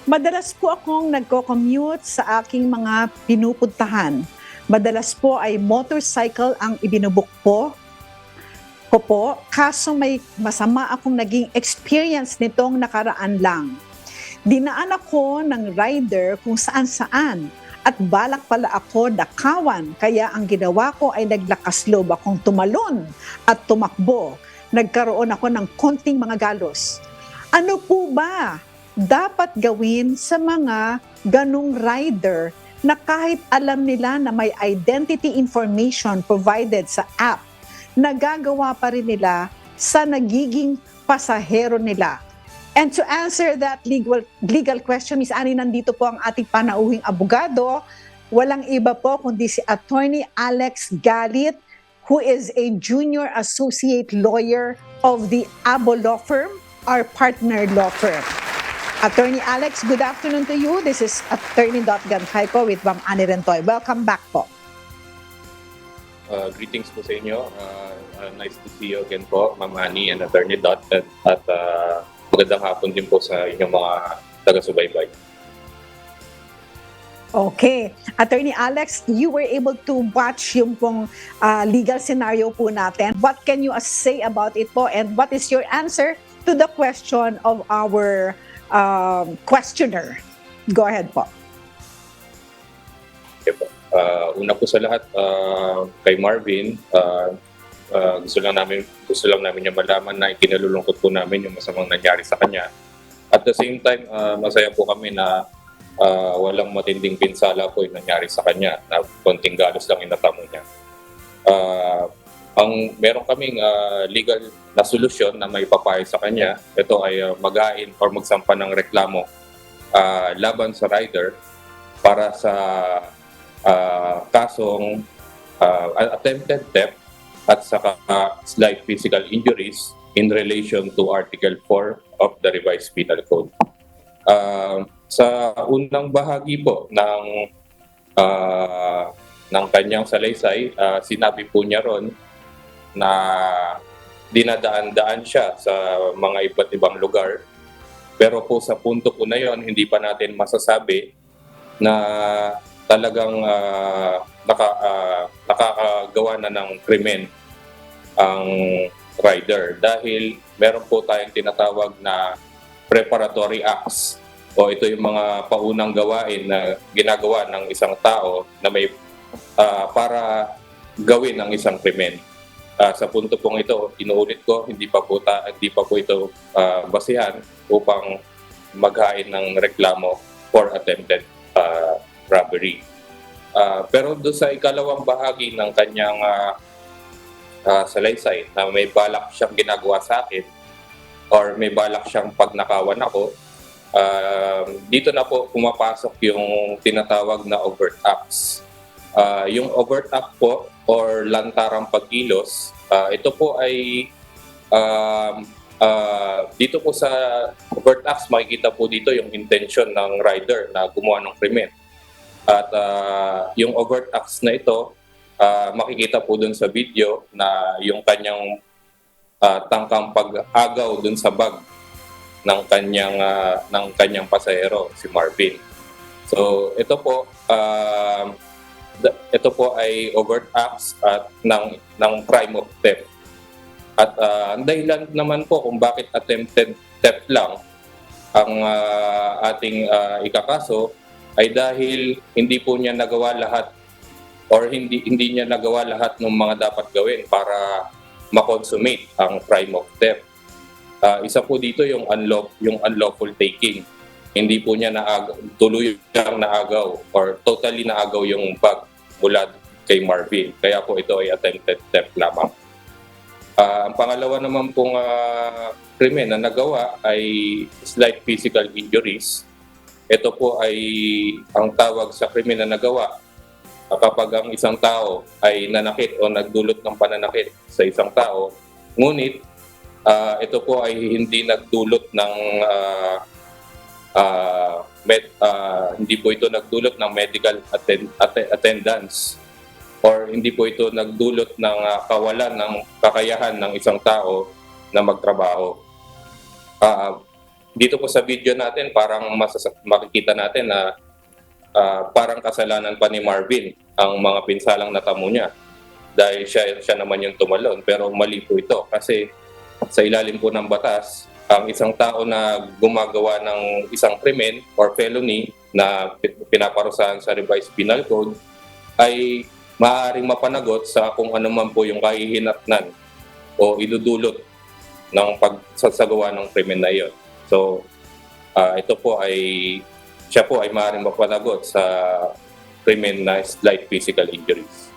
Madalas po akong nagko-commute sa aking mga pinupuntahan. Madalas po ay motorcycle ang ibinubuk ko po, kaso may masama akong naging experience nitong nakaraan lang. Dinaan ako ng rider kung saan-saan at balak pala ako dakawan, kaya ang ginawa ko ay naglakas loob akong tumalon at tumakbo. Nagkaroon ako ng konting mga galos. Ano po ba dapat gawin sa mga ganong rider na kahit alam nila na may identity information provided sa app, nagagawa pa rin nila sa nagiging pasahero nila? And to answer that legal question, Ms. Annie, nandito po ang ating panauhing abogado. Walang iba po kundi si Attorney Alex Galit, who is a junior associate lawyer of the Abo Law Firm, our partner law firm. Attorney Alex, good afternoon to you. This is Attorney Gancay po with Ma'am Annie Rentoy. Welcome back po. Greetings po sa inyo. Nice to see you again po, Ma'am Annie and Attorney Dot. At magandang hapon din po sa inyong mga taga-subaybay. Okay. Attorney Alex, you were able to watch yung pong legal scenario po natin. What can you say about it po, and what is your answer to the question of our questioner? Go ahead po. Okay po. Una po sa lahat, kay Marvin, gusto lang namin niya malaman na ikinalulungkot po namin yung masamang nangyari sa kanya. At the same time, masaya po kami na walang matinding pinsala po yung nangyari sa kanya, na konting galos lang inatamo niya. Ang meron kaming legal na solusyon na may papayo sa kanya, ito ay mag-hain or magsampa ng reklamo laban sa rider para sa kasong attempted theft at saka slight physical injuries in relation to Article 4 of the Revised Penal Code. Sa unang bahagi po ng kanyang salaysay, sinabi po niya ron na dinadaan-daan siya sa mga iba't ibang lugar. Pero po sa punto po na yon, hindi pa natin masasabi na talagang nakakagawa na ng krimen ang rider, dahil meron po tayong tinatawag na preparatory acts, o ito yung mga paunang gawain na ginagawa ng isang tao na may para gawin ang isang krimen. Sa punto pong ito, inuulit ko, hindi pa po ito basihan upang maghain ng reklamo for attempted robbery. Pero doon sa ikalawang bahagi ng kanyang salaysay, na may balak siyang ginagawa sa akin or may balak siyang pagnakawan ako, dito na po pumapasok yung tinatawag na overt acts. Yung overt act po or lantarang pagkilos, ito po ay dito po sa overt acts, makikita po dito yung intention ng rider na gumawa ng krimen. At yung overt acts na ito, makikita po dun sa video na yung kanyang tangkang pag-agaw dun sa bag ng kanyang pasahero, si Marvin. So ito po ay overt acts at ng crime of theft. At ang dahilan naman po kung bakit attempted theft lang ang ating ikakaso ay dahil hindi po niya nagawa lahat, or hindi niya nagawa lahat ng mga dapat gawin para ma-consummate ang crime of theft. Isa po dito yung unlawful taking. Hindi po niya tuluyang naagaw or totally naagaw yung bag mula kay Marvin. Kaya po ito ay attempted theft lamang. Ang pangalawa naman pong krimen na nagawa ay slight physical injuries. Ito po ay ang tawag sa krimen na nagawa kapag ang isang tao ay nanakit o nagdulot ng pananakit sa isang tao, ngunit ito po ay hindi nagdulot ng hindi po ito nagdulot ng medical attendance, or hindi po ito nagdulot ng kawalan ng kakayahan ng isang tao na magtrabaho. dito po sa video natin, parang makikita natin na parang kasalanan pa ni Marvin ang mga pinsalang natamo niya dahil siya naman yung tumalon. Pero mali po ito kasi sa ilalim po ng batas, ang isang tao na gumagawa ng isang krimen or felony na pinaparusahan sa revised penal code ay maaaring mapanagot sa kung ano man po yung kahihinatnan o idudulot ng pagsasagawa ng krimen na iyon. So, siya po ay maaaring mapanagot sa krimen na slight physical injuries.